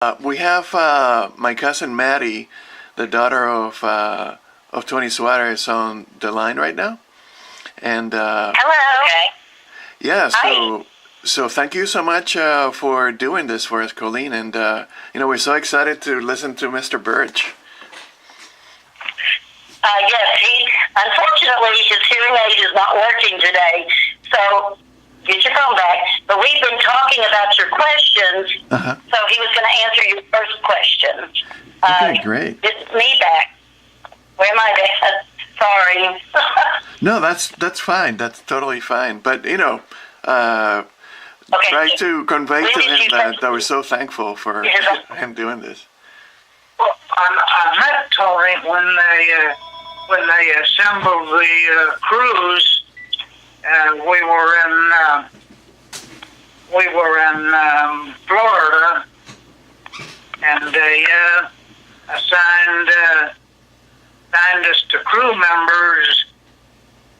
We have my cousin Maddie, the daughter of Tony Suarez, on the line right now, and Hello. Okay. yeah. Hi. So thank you so much for doing this for us, Colleen, and we're so excited to listen to Mr. Burch. Yes, unfortunately, his hearing aid is not working today, so get your phone back. But we've been talking about your questions, so he was going to answer your first question. Okay, great. It's me back. Where am I, Dad? Sorry. No, that's fine. That's totally fine. But Okay. try to convey to him that we're so thankful for Yes. him doing this. Well, I met Tony when they assembled the cruise, and we were in Florida, and they assigned us to crew members,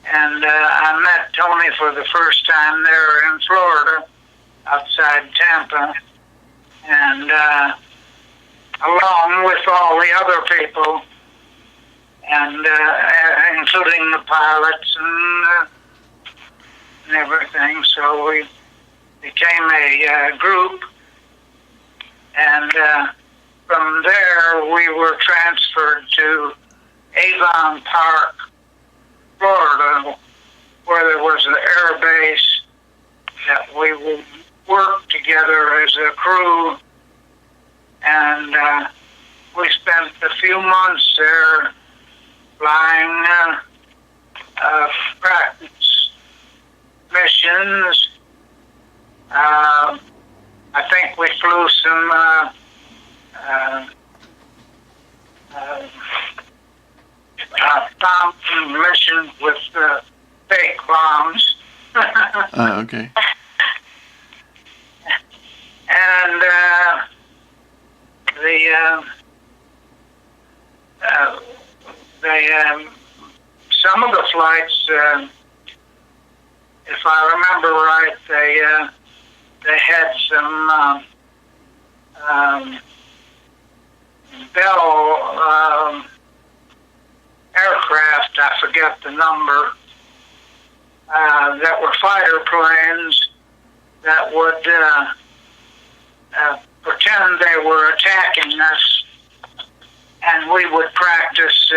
and I met Tony for the first time there in Florida, outside Tampa, and along with all the other people, and including the pilots and everything. So we became a group, and from there we were transferred to Avon Park, Florida, where there was an air base that we would work together as a crew, and we spent a few months there flying practice missions. I think we flew some bomb missions with fake bombs. Okay. And some of the flights, if I remember right, they had some Bell aircraft, I forget the number, that were fighter planes that would pretend they were attacking us, and we would practice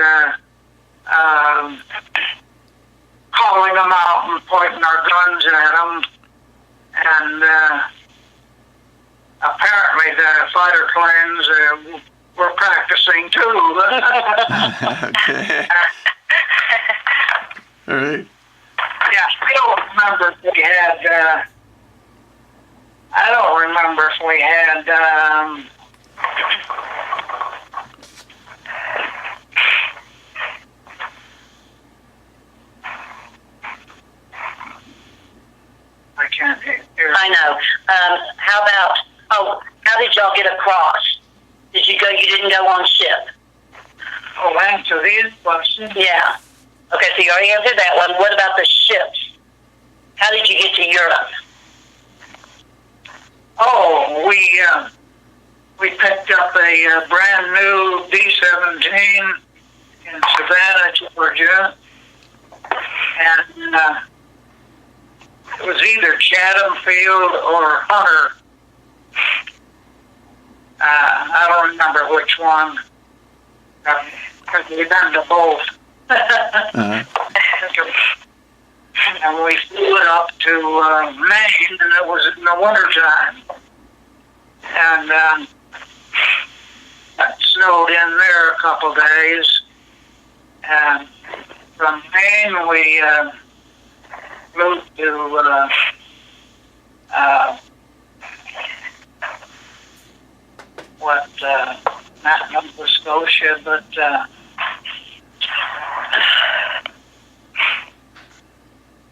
calling them out and pointing our guns at them, and apparently the fighter planes were practicing too. Okay. All right. Yeah, I don't remember if we had. I don't remember if we had. I can't hear. I know. How about? How did y'all get across? Did you go? You didn't go on ship. Oh, answer these questions. Yeah. Okay, so you already answered that one. What about the ships? How did you get to Europe? Oh, we picked up a brand new B-17 in Savannah, Georgia, and it was either Chatham Field or Hunter. I don't remember which one, because we've been to both. And we flew it up to Maine, and it was in the wintertime. And it snowed in there a couple days. And from Maine, we flew to not Nova Scotia, but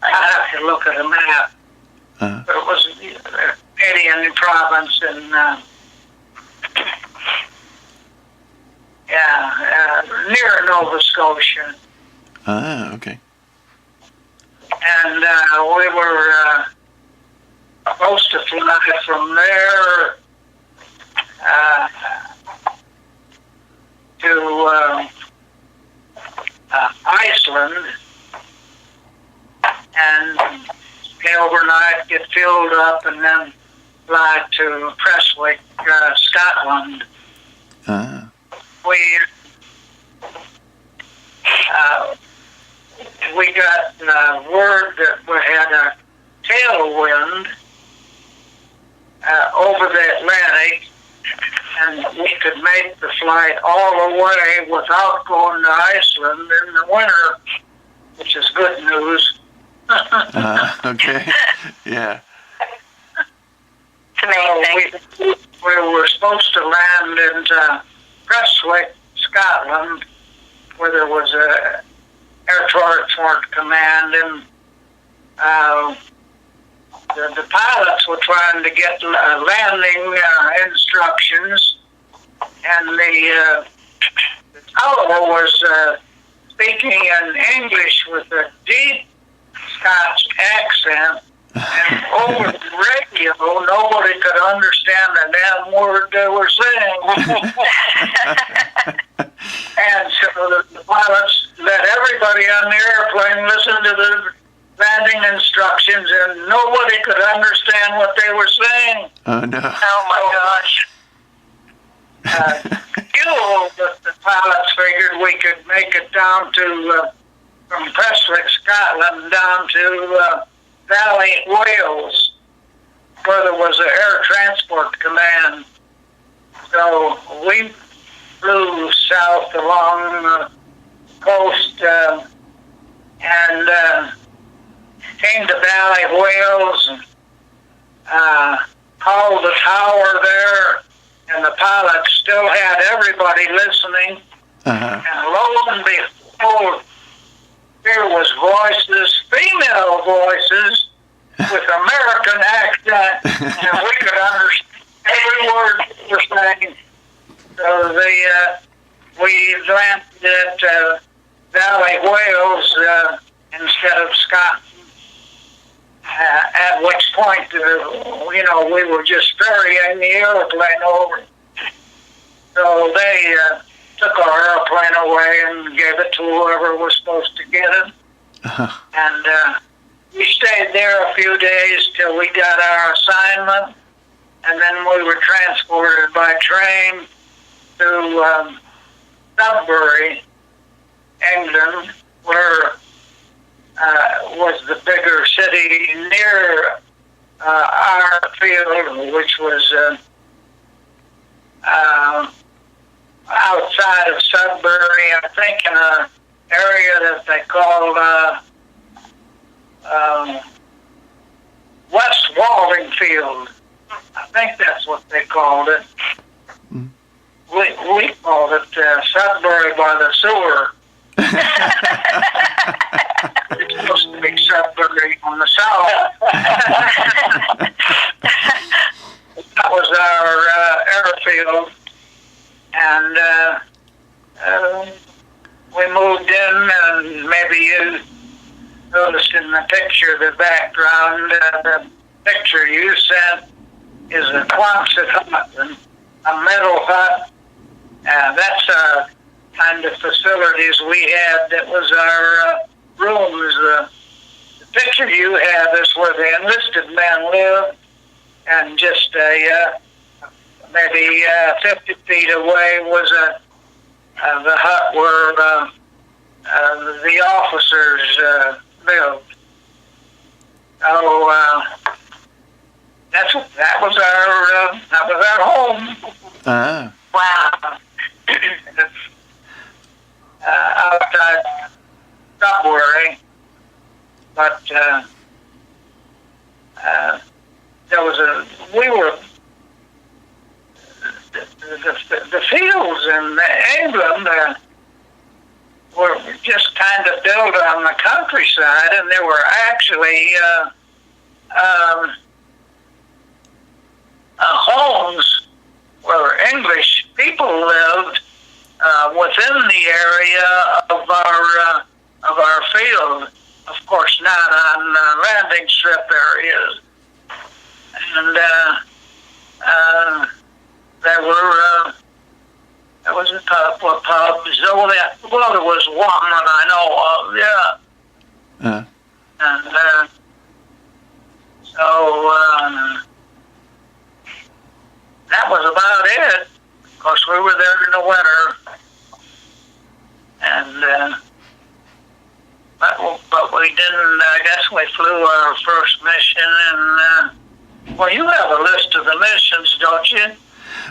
I have to look at a map. But it was Canadian province in near Nova Scotia. Okay. And we were supposed to fly from there uh, to Iceland and stay overnight, get filled up, and then fly to Prestwick, Scotland. We got word that we had a tailwind over the Atlantic, and we could make the flight all the way without going to Iceland in the winter, which is good news. Okay. Yeah. It's amazing. We were supposed to land in Prestwick, Scotland, where there was a air transport command, and the pilots were trying to get landing instructions, and the tower was speaking in English with a deep Scotch accent, and over the radio, nobody could understand the damn word they were saying. And so the pilots let everybody on the airplane listen to the landing instructions, and nobody could understand what they were saying. Oh, no. Oh my gosh. But the pilots figured we could make it down to, from Prestwick, Scotland, down to Valley, Wales, where there was an air transport command. So we flew south along the coast and came to Valley, Wales, and called the tower there, and the pilot still had everybody listening. And lo and behold, there was voices, female voices, with American accent, and we could understand every word they were saying. So we landed at Valley, Wales, instead of Scotland. At which point, we were just ferrying the airplane over. So they took our airplane away and gave it to whoever was supposed to get it. And we stayed there a few days till we got our assignment, and then we were transported by train to Sudbury, England, where was the bigger city near our field, which was outside of Sudbury, I think in an area that they called West Waldingfield. I think that's what they called it. We called it Sudbury by the sewer. It's supposed to be Sudbury on the south. That was our airfield, and we moved in, and maybe you noticed in the picture, the background, the picture you sent is a Quonset hut, a metal hut. That's kind of facilities we had. That was our rooms. The picture you have is where the enlisted men lived, and just maybe 50 feet away was the hut where the officers lived. So that was our home. Wow. Outside Sudbury, but there was the fields in England were just kind of built on the countryside, and there were actually homes where English people lived within the area of our field. Of course, not on landing strip areas. And there were, there was a couple of pubs. Well, there was one that I know of, yeah. And so that was about it. Of course, we were there in the winter. And but we didn't. I guess we flew our first mission, and well, you have a list of the missions, don't you?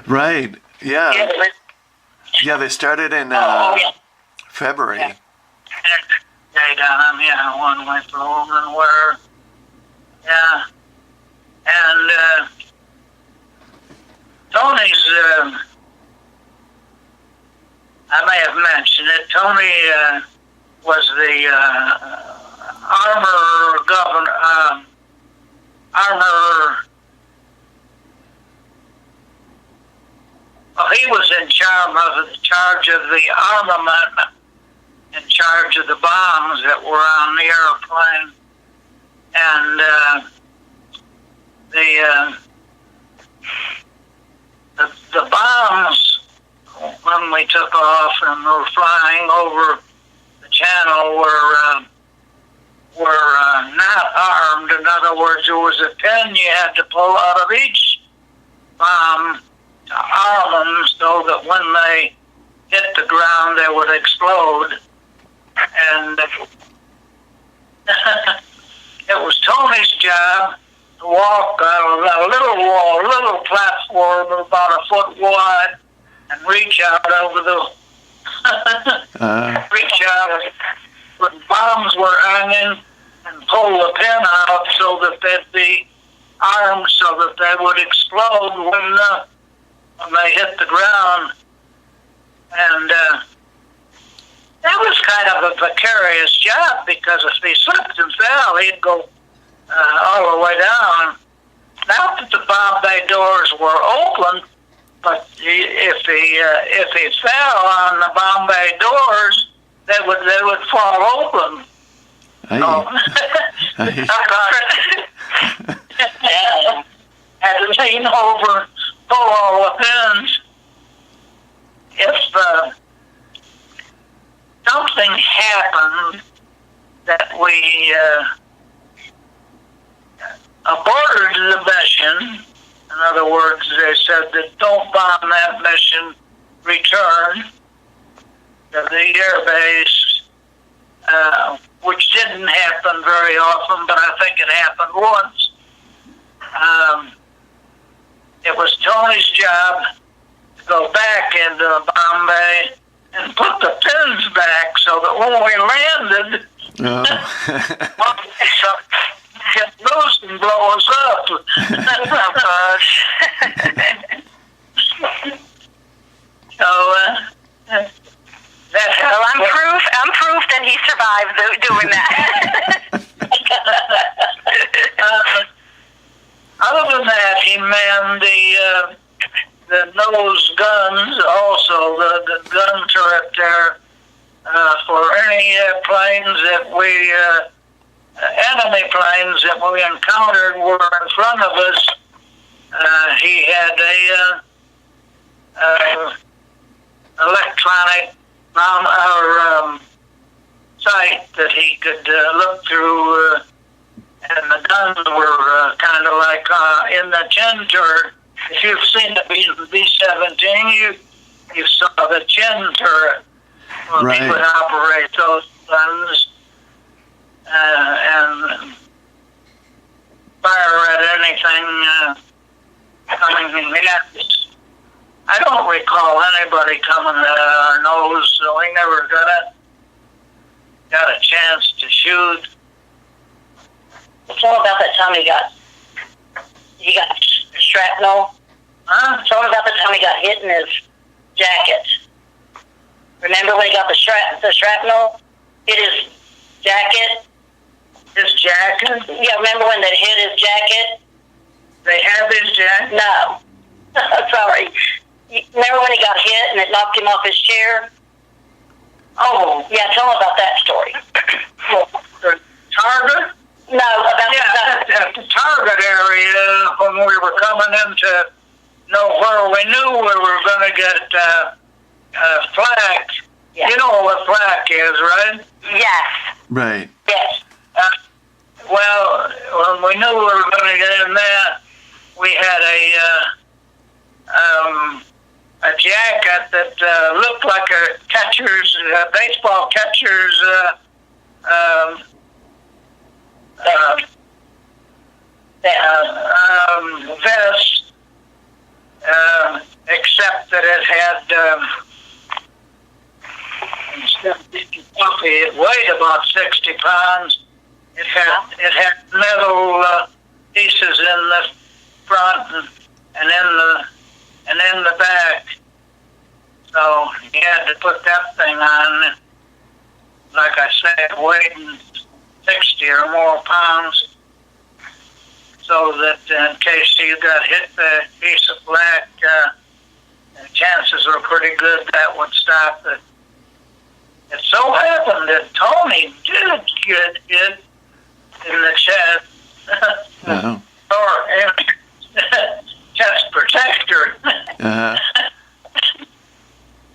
Right. Yeah. Yeah, they started in February. Yeah. They done them, yeah. One we flew them and where, yeah. And Tony's. I may have mentioned it. Tony was the armor governor, well, he was in charge of the armament, in charge of the bombs that were on the airplane. And the bombs, when we took off and were flying over the channel, were not armed. In other words, there was a pin you had to pull out of each bomb to arm them so that when they hit the ground, they would explode. And it was Tony's job to walk on a little platform about a foot wide and reach out over the reach out where the bombs were hanging and pull the pin out so that they'd be armed so that they would explode when they hit the ground. And that was kind of a precarious job because if he slipped and fell, he'd go all the way down. Not that the bomb bay doors were open, but if he fell on the bomb bay doors, they would fall open. Had to lean over, pull all the pins. If something happened that we aborted the mission, in other words, they said that don't bomb that mission, return to the air base, which didn't happen very often, but I think it happened once. It was Tony's job to go back into Bombay and put the pins back so that when we landed, get loose and blow us up. So that well, I'm proof that he survived doing that. Other than that, he manned the nose guns, also the gun turret there for any planes that we. Enemy planes that we encountered were in front of us. He had a electronic sight that he could look through, and the guns were kind of like in the chin turret. If you've seen the B-17, you saw the chin turret when he would operate those guns. And fire at anything coming at us. I don't recall anybody coming at our nose, so we never got a chance to shoot. Tell about that time he got shrapnel. Huh? Tell about the time he got hit in his jacket. Remember when he got the shrapnel hit his jacket? His jacket? Yeah, remember when they hit his jacket? They have his jacket? No. Sorry. Remember when he got hit and it knocked him off his chair? Oh. Yeah, tell him about that story. The target? No, about at the target area when we were coming into No, where we knew we were going to get flak. Yeah. You know what flak is, right? Yes. Right. Yes. Well, when we knew we were going to get in that, we had a jacket that looked like a catcher's, baseball catcher's vest, except that it had, it weighed about 60 pounds. It had metal pieces in the front and in the back. So you had to put that thing on. Like I said, weighing 60 or more pounds, so that in case you got hit the piece of flak, chances were pretty good that would stop it. It so happened that Tony did get hit in the chest, Oh. or chest protector,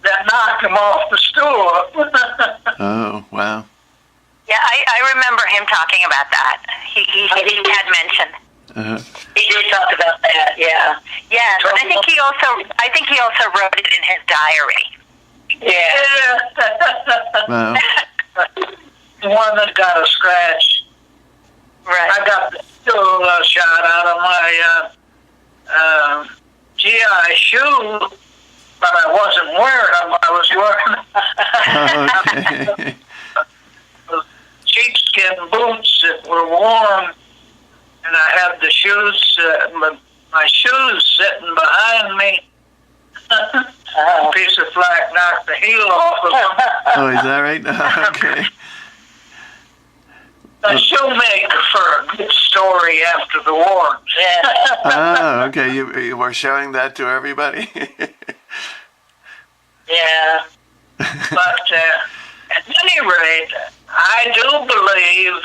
that knocked him off the stool. Oh, wow. Yeah, I remember him talking about that. He had mentioned. He did talk about that. Yeah. Yeah. But I think he also wrote it in his diary. Yeah. Wow. The one that got a scratch. Right. I got the stool shot out of my GI shoe, but I wasn't wearing them. I was wearing Okay. sheepskin boots that were warm, and I had the shoes, my shoes sitting behind me. A piece of flak knocked the heel off of them. Oh, is that right? Okay. A shoemaker for a good story after the war. Oh, okay. You were showing that to everybody? Yeah. But at any rate, I do believe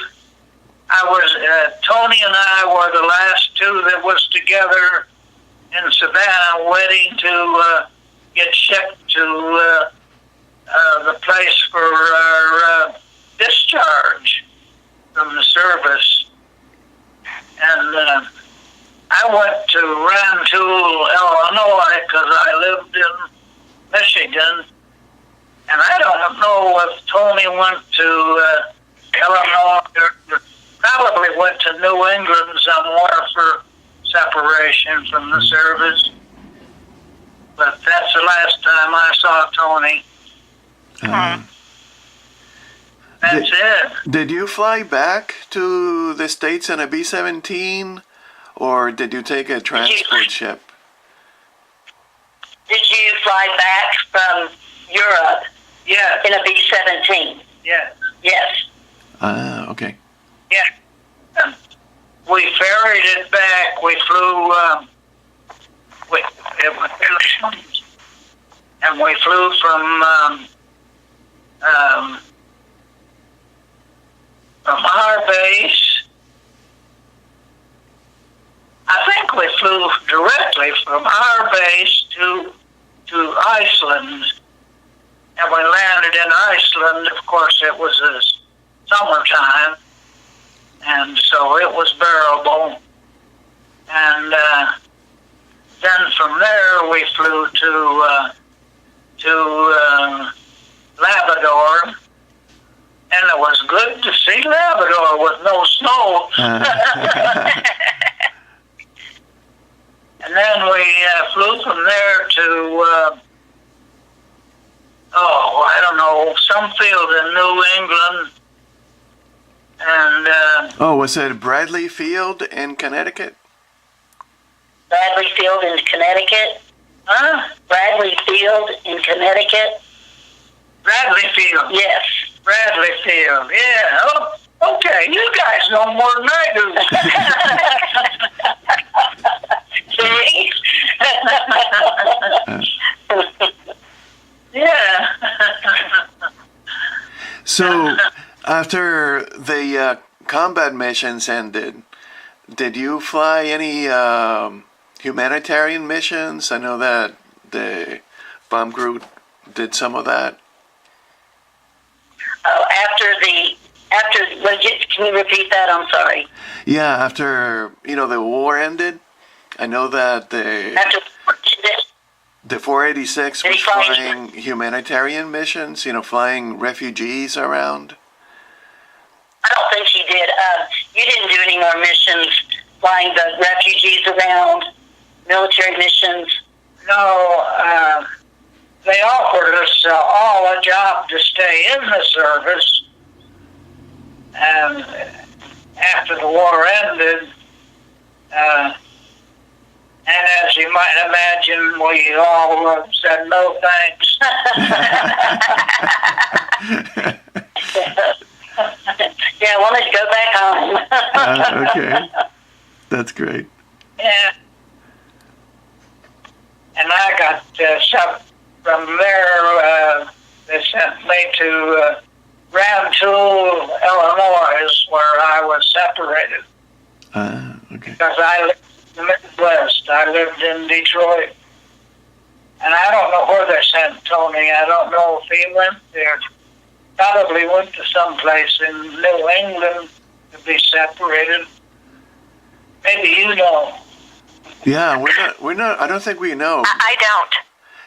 Tony and I were the last two that was together in Savannah waiting to get shipped to the place for our discharge from the service. And I went to Rantoul, Illinois, because I lived in Michigan. And I don't know if Tony went to Illinois or probably went to New England somewhere for separation from the service. But that's the last time I saw Tony. That's it. Did you fly back to the States in a B-17, or did you take a transport ship? Did you fly back from Europe? Yes. In a B-17? Yes. Yes. Ah, okay. Yeah. We ferried it back. We flew. And we flew from our base. I think we flew directly from our base to Iceland. And we landed in Iceland. Of course, it was summertime, and so it was bearable. And then from there, we flew to Labrador, and it was good to see Labrador with no snow. And then we flew from there to I don't know, some field in New England. And was it Bradley Field in Connecticut? Bradley Field in Connecticut? huh? Bradley Field in Connecticut? Bradley Field. Yes. Bradley Field. Yeah. Oh, okay. You guys know more than I do. See? Yeah. So, after the combat missions ended, did you fly any humanitarian missions. I know that the bomb group did some of that. Oh, can you repeat that? I'm sorry. Yeah, after the war ended, I know that the 486 was flying humanitarian missions. Flying refugees around. I don't think she did. You didn't do any more missions flying the refugees around, military missions. No, they offered us all a job to stay in the service. And after the war ended, and as you might imagine, we all said no thanks. Yeah, I wanted to go back home. Okay. That's great. Yeah. And I got sent from there. They sent me to Rantoul, Illinois, where I was separated. Okay. Because I lived in the Midwest. I lived in Detroit. And I don't know where they sent Tony. I don't know if he went there. Probably went to some place in New England to be separated. Maybe you know. Yeah, we're not. I don't think we know. I don't.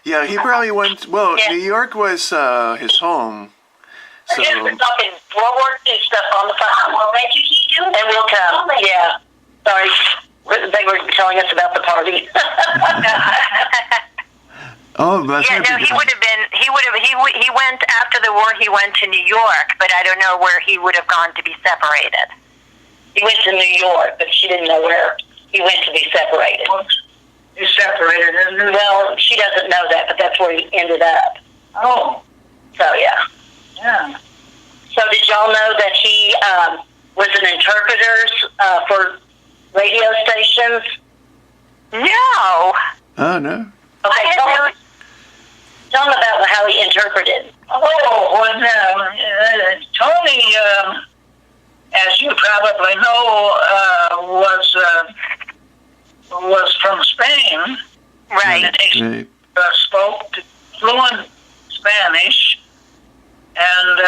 Yeah, he probably went. Well, Yeah. New York was his home. So We're talking. We'll work this stuff on the phone. And we'll come. Yeah. Sorry. They were telling us about the party. oh, that's Yeah, no, he would have been. He went after the war. He went to New York, but I don't know where he would have gone to be separated. He went to New York, but she didn't know where he went to be separated. You separated in New York? Well, she doesn't know that, but that's where he ended up. Oh. So, yeah. Yeah. So did y'all know that he was an interpreter for radio stations? No. Oh no. Okay, tell him about how he interpreted. Oh, when Tony, as you probably know, was from Spain. Right. And he Right. spoke fluent Spanish, and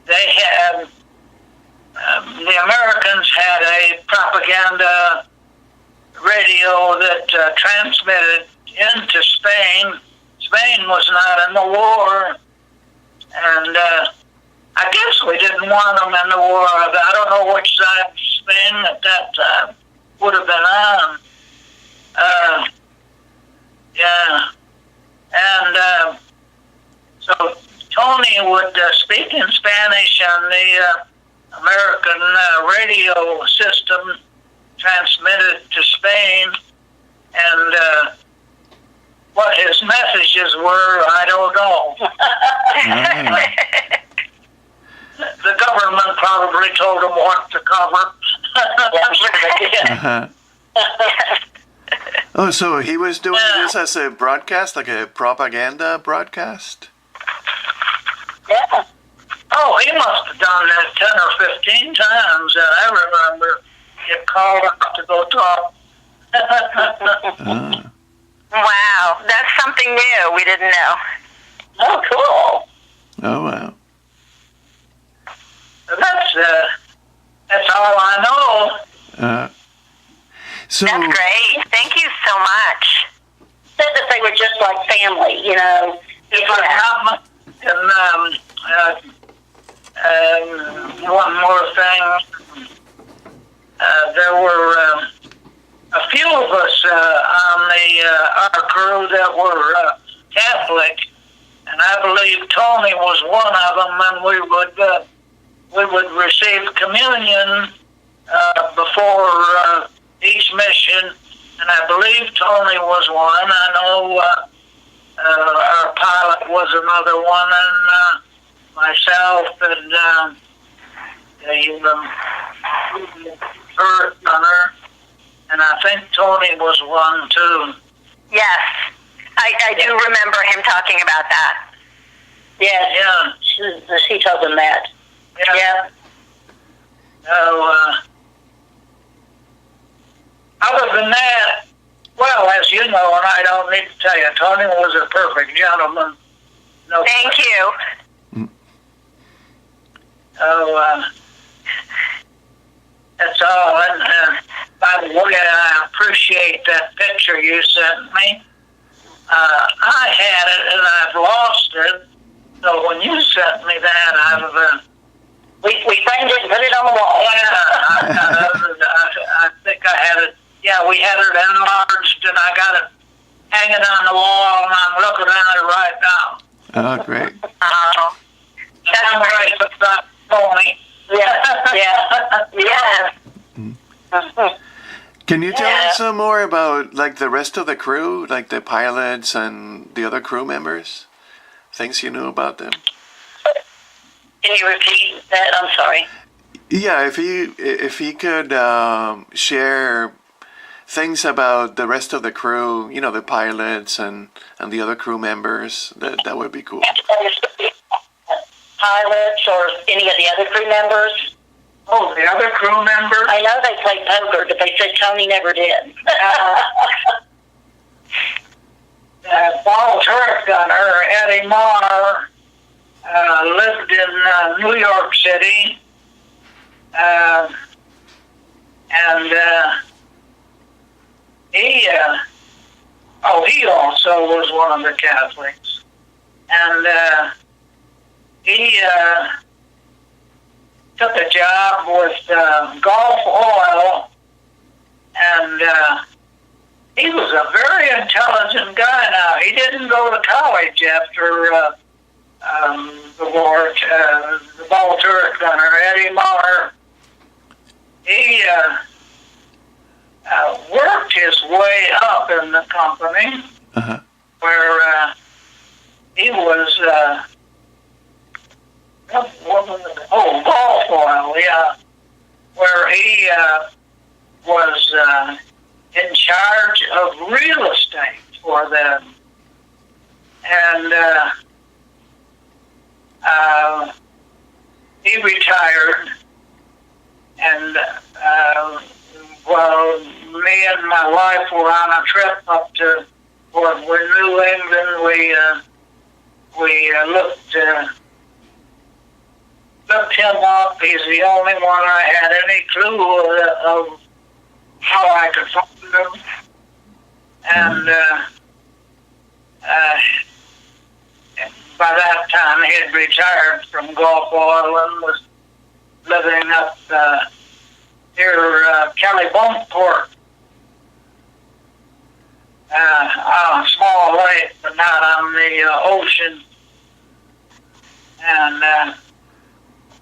they had the Americans had a propaganda radio that transmitted into Spain. Spain was not in the war, and I guess we didn't want them in the war. I don't know which side of Spain at that time would have been on. Yeah. And so Tony would speak in Spanish on the American radio system transmitted to Spain, and what his messages were, I don't know. The government probably told him what to cover. Uh-huh. Oh, so he was doing this as a broadcast, like a propaganda broadcast? Yeah. Oh, he must have done that 10 or 15 times, and I remember get called up to go talk. Ah. Wow, that's something new. We didn't know. Oh, cool. Oh, wow. That's all I know. So, That's great. Thank you so much. Said that they were just like family, you know. If I have one more thing, there were a few of us on our crew that were Catholic, and I believe Tony was one of them, and we would receive communion before each mission, and I believe Tony was one. I know our pilot was another one, and myself, and the Earth Runner, and I think Tony was one too. Yes, I do remember him talking about that. Yes, Yeah. she told them that. Yeah. So, other than that, well, as you know, and I don't need to tell you, Tony was a perfect gentleman. No, Thank you. so that's all. And by the way, I appreciate that picture you sent me. I had it and I've lost it. So when you sent me that, We framed it and put it on the wall. I think I had it. Yeah, we had it enlarged, and I got it hanging on the wall, and I'm looking at it right now. Oh, great. Oh, I'm right, but not Tony. Yeah. Can you tell us some more about like the rest of the crew, like the pilots and the other crew members? Things you knew about them? Can you repeat that? I'm sorry. Yeah, if he could share things about the rest of the crew, you know, the pilots and the other crew members, that would be cool. Pilots or any of the other crew members? Oh, the other crew members? I know they played poker, but they said Tony never did. Ball turret gunner Eddie Marr lived in New York City, and he also was one of the Catholics, and he took a job with Gulf Oil, and he was a very intelligent guy. Now, he didn't go to college after the war. The ball turret gunner, Eddie Marr, he worked his way up in the company, where he was, Gulf Oil, yeah, where he was in charge of real estate for them. And he retired, and me and my wife were on a trip up to New England. We looked him up. He's the only one I had any clue of how I could find him. And by that time, he had retired from Gulf Oil and was living up near Kelly-Bunkport, on a small lake, but not on the ocean. And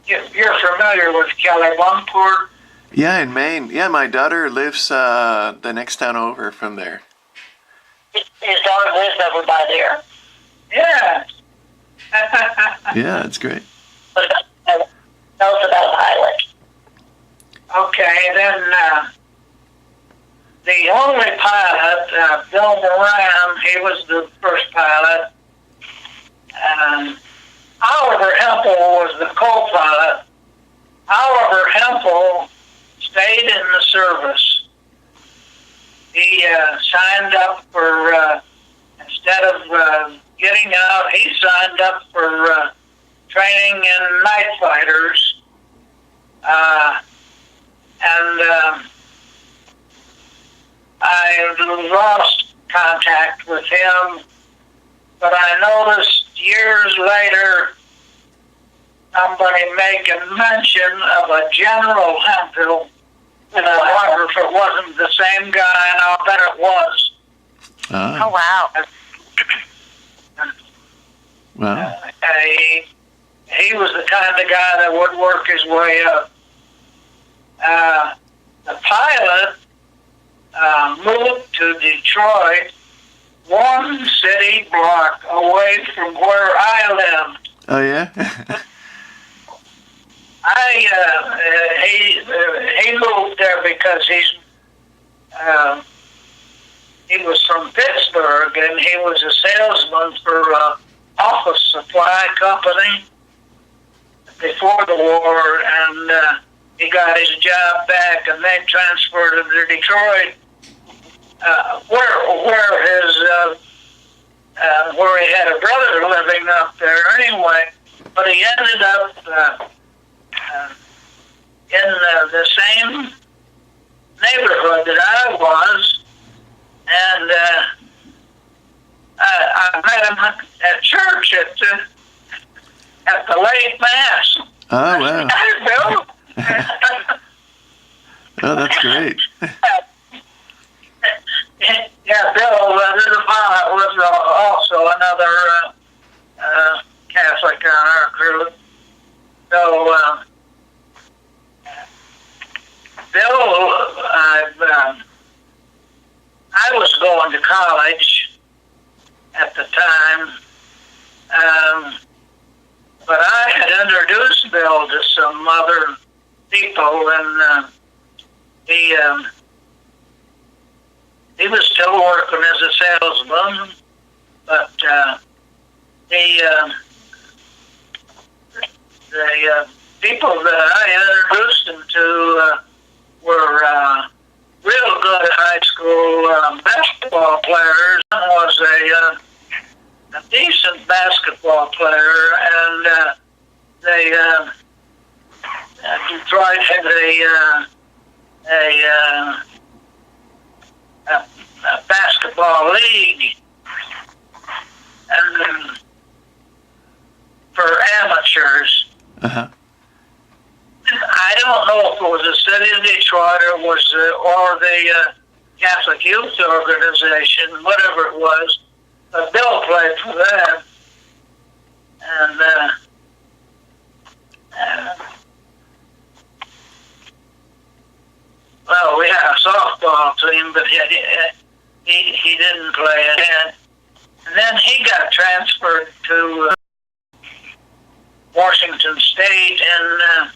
you're familiar with Kelly-Bunkport? Yeah, in Maine. Yeah, my daughter lives the next town over from there. His daughter lives over by there. Yeah. Yeah, it's great. What about, tell us about Pilot. Okay, then the only pilot, Bill Moran, he was the first pilot. Oliver Hempel was the co-pilot. Oliver Hempel stayed in the service. He signed up for, instead of getting out, he signed up for training in night fighters. I lost contact with him, but I noticed years later somebody making mention of a General Hempel. And I wonder if it wasn't the same guy, and I'll bet it was. Oh, wow. Wow. He was the kind of guy that would work his way up. The pilot moved to Detroit, one city block away from where I lived. Oh, yeah? He moved there because he was from Pittsburgh, and he was a salesman for an office supply company before the war, and he got his job back, and they transferred him to Detroit, where he had a brother living up there anyway. But he ended up in the same neighborhood that I was, and I met him at church at the late mass. Oh, wow. Hi, Bill. Oh, that's great. Yeah, Bill was also another Catholic on our crew. So, Bill, I was going to college at the time, but I had introduced Bill to some other people, and he was still working as a salesman, but the people that I introduced him to were real good high school basketball players. One was a decent basketball player, and Detroit had a basketball league, and for amateurs. Uh-huh. I don't know if it was the city of Detroit or the Catholic Youth Organization, whatever it was. But Bill played for that, and well, we had a softball team, but he didn't play it. And then he got transferred to Washington State, and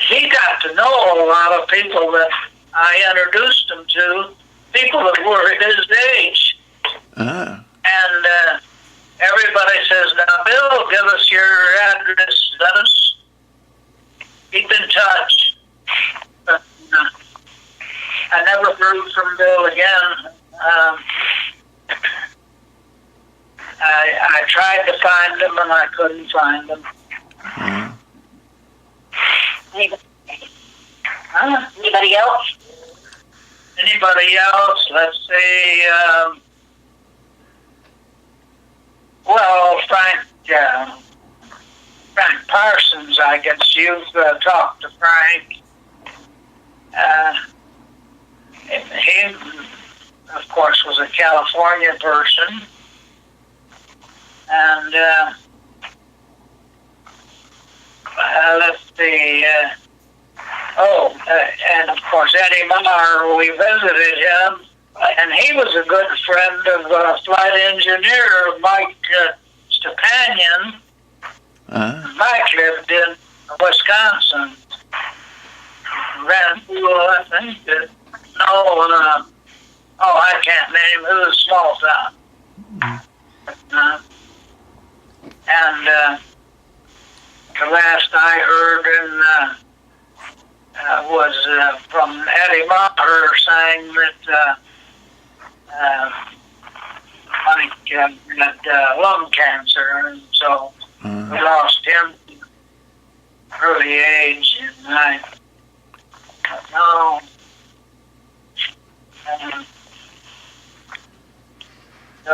he got to know a lot of people that I introduced him to, people that were his age. Ah. And everybody says, now, Bill, give us your address. Let us keep in touch. But I never heard from Bill again. I tried to find him, and I couldn't find him. Mm. Anybody else? Anybody else? Let's see. Well, Frank Parsons, I guess you've talked to Frank. He, of course, was a California person. And let's see. And of course, Eddie Marr, we visited him, and he was a good friend of flight engineer Mike Stepanian. Mike lived in Wisconsin. Ran through, I think, I can't name it. It was a small town. And the last I heard was from Eddie Marr saying that Mike had lung cancer, and so we lost him early age, and I don't know. So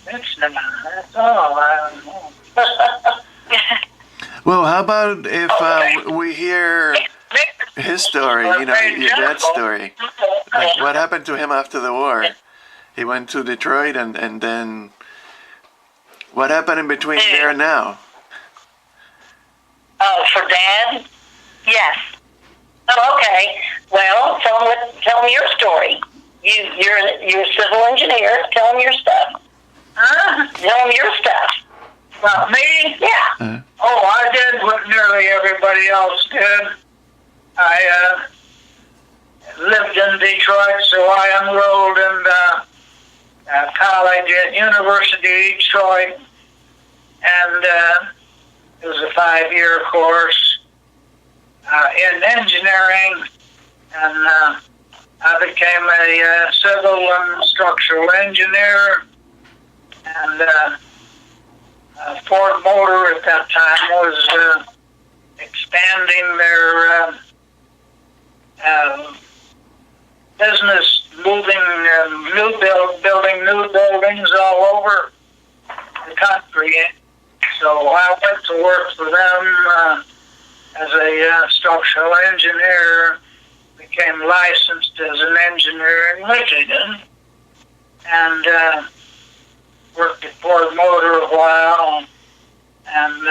that's all. I don't know. Well, how about if we hear his story, your dad's story? Like, what happened to him after the war? He went to Detroit, and then what happened in between there and now? Oh, for Dad? Yes. Oh, okay. Well, tell me your story. You're a civil engineer. Tell him your stuff. Tell him your stuff. About me? Yeah. I did what nearly everybody else did. I lived in Detroit, so I enrolled in college at University of Detroit, and it was a 5-year course. in engineering, and I became a civil and structural engineer. And Ford Motor at that time was expanding their business, moving building new buildings all over the country. So I went to work for them as a structural engineer, became licensed as an engineer in Michigan, and worked at Ford Motor a while, and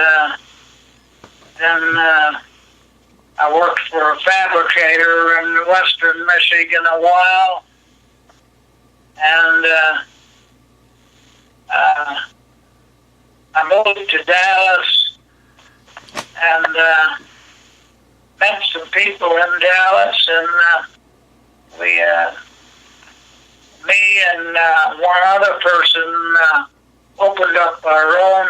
then I worked for a fabricator in western Michigan a while, and I moved to Dallas and met some people in Dallas, and me and one other person opened up our own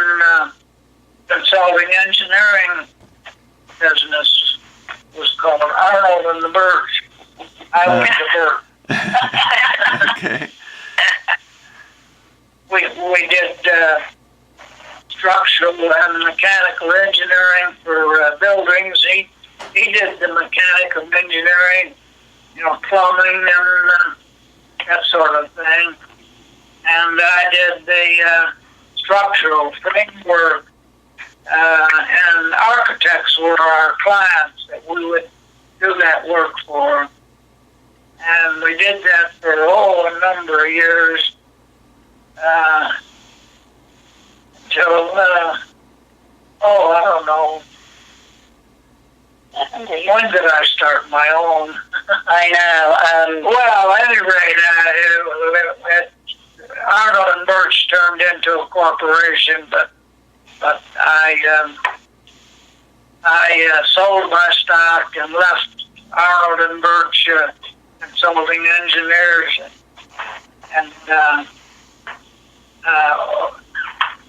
consulting engineering business. It was called Arnold and the Burch. I was the Burch. Okay. We did structural and mechanical engineering for buildings. He did the mechanical engineering, plumbing and that sort of thing. And I did the structural framework, and architects were our clients that we would do that work for. And we did that for a number of years, until, I don't know. When did I start my own? I know. Well, at any rate, Arnold and Burch turned into a corporation, but I sold my stock and left Arnold and Burch Consulting Engineers, and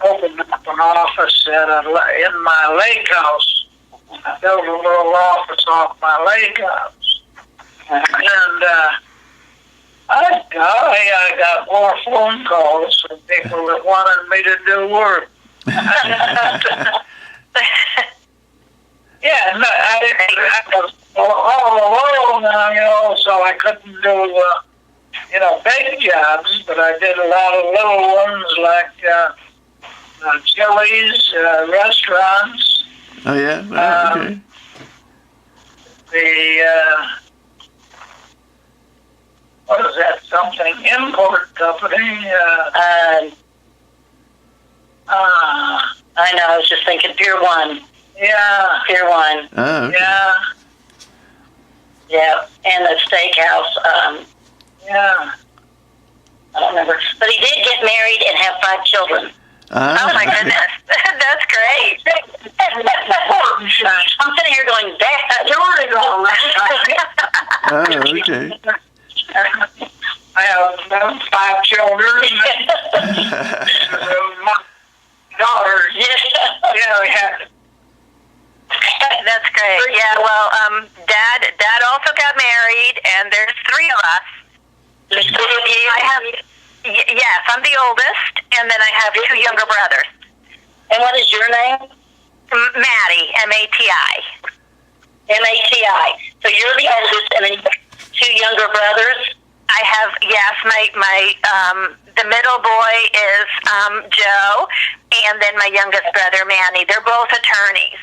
opened up an office in my lake house. I built a little office off my lake house, and I got more phone calls from people that wanted me to do work. Yeah, no, I was all alone now, so I couldn't do, big jobs, but I did a lot of little ones like Chili's, restaurants. Oh, yeah? Oh, okay. What is that? Something import company. I know, I was just thinking Pier 1. Yeah. Pier 1. Oh, okay. Yeah. Yeah, and the steakhouse. Yeah. I don't remember. But he did get married and have 5 children. Oh my goodness, that's great. I'm sitting here going, you're already going Oh, okay. I have 5 children. My daughters. Yeah, we had. That's great. Yeah, well, Dad also got married, and there's 3 of us. Yes, I'm the oldest, and then I have 2 younger brothers. And what is your name? Mattie, M-A-T-I. M-A-T-I. So you're the oldest, and then you have 2 younger brothers? I have, yes, my the middle boy is Joe, and then my youngest brother, Manny. They're both attorneys.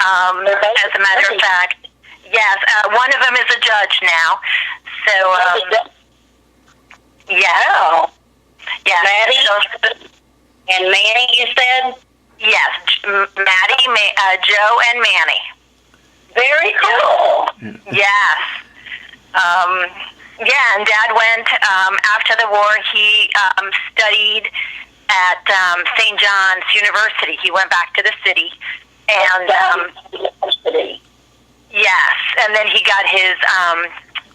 As a matter of fact, yes, one of them is a judge now. So, yeah. Yeah. Mattie and Manny, you said? Yes, Mattie, Joe, and Manny. Very cool. Yes. Yeah, and Dad went, after the war, he studied at St. John's University. He went back to the city. And, yes, and then he got his,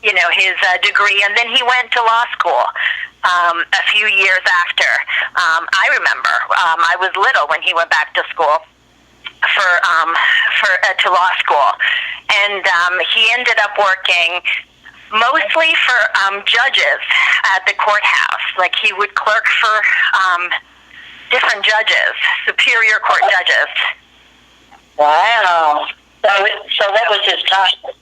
his degree, and then he went to law school a few years after. I remember I was little when he went back to school. to law school, and he ended up working mostly for judges at the courthouse. Like he would clerk for different judges, superior court judges. Wow. So that was his title.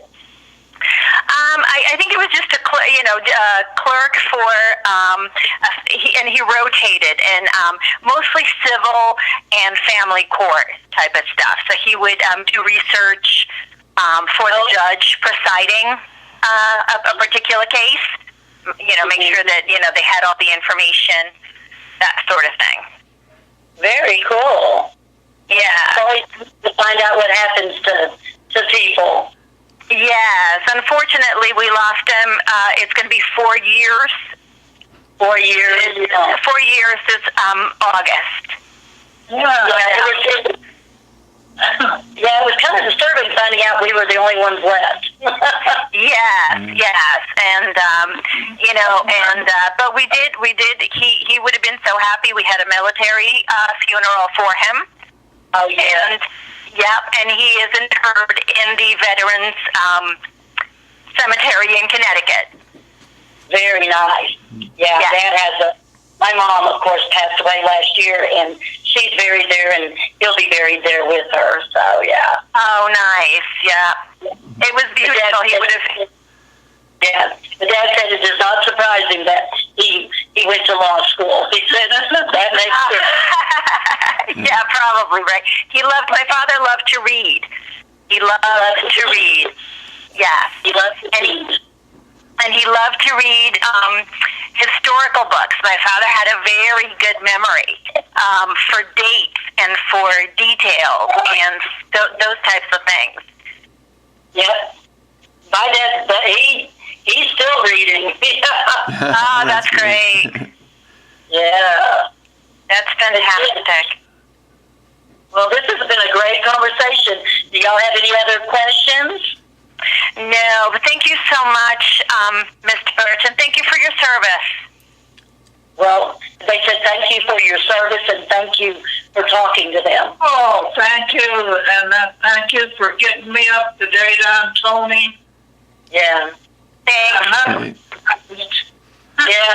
I think it was just a clerk for, and he rotated in mostly civil and family court type of stuff. So he would do research for the judge presiding a particular case. Make sure that they had all the information, that sort of thing. Very cool. Yeah. So to find out what happens to people. Yes, unfortunately, we lost him. It's going to be 4 years. 4 years. 4 years this August. Yeah, it was kind of disturbing finding out we were the only ones left. Yes, and but we did. He would have been so happy. We had a military funeral for him. Oh yeah. And he is interred in the Veterans Cemetery in Connecticut. Very nice. Yeah, yes. Dad has my mom, of course, passed away last year, and she's buried there, and he'll be buried there with her, so yeah. Oh, nice, yeah. It was beautiful. He would have... Yeah, the Dad said it does not surprise him that he went to law school. He said that makes sense. Yeah, probably, right. My father loved to read. He loved to read. Yes. He loved to read. And he loved to read historical books. My father had a very good memory for dates and for details and those types of things. Yep. My dad, but he's still reading. Oh, that's great. Yeah. That's fantastic. Well, this has been a great conversation. Do y'all have any other questions? No, but thank you so much, Mr. Burch, and thank you for your service. Well, they said thank you for your service and thank you for talking to them. Oh, thank you, and thank you for getting me up to date on Tony. Yeah. Thanks. Yeah.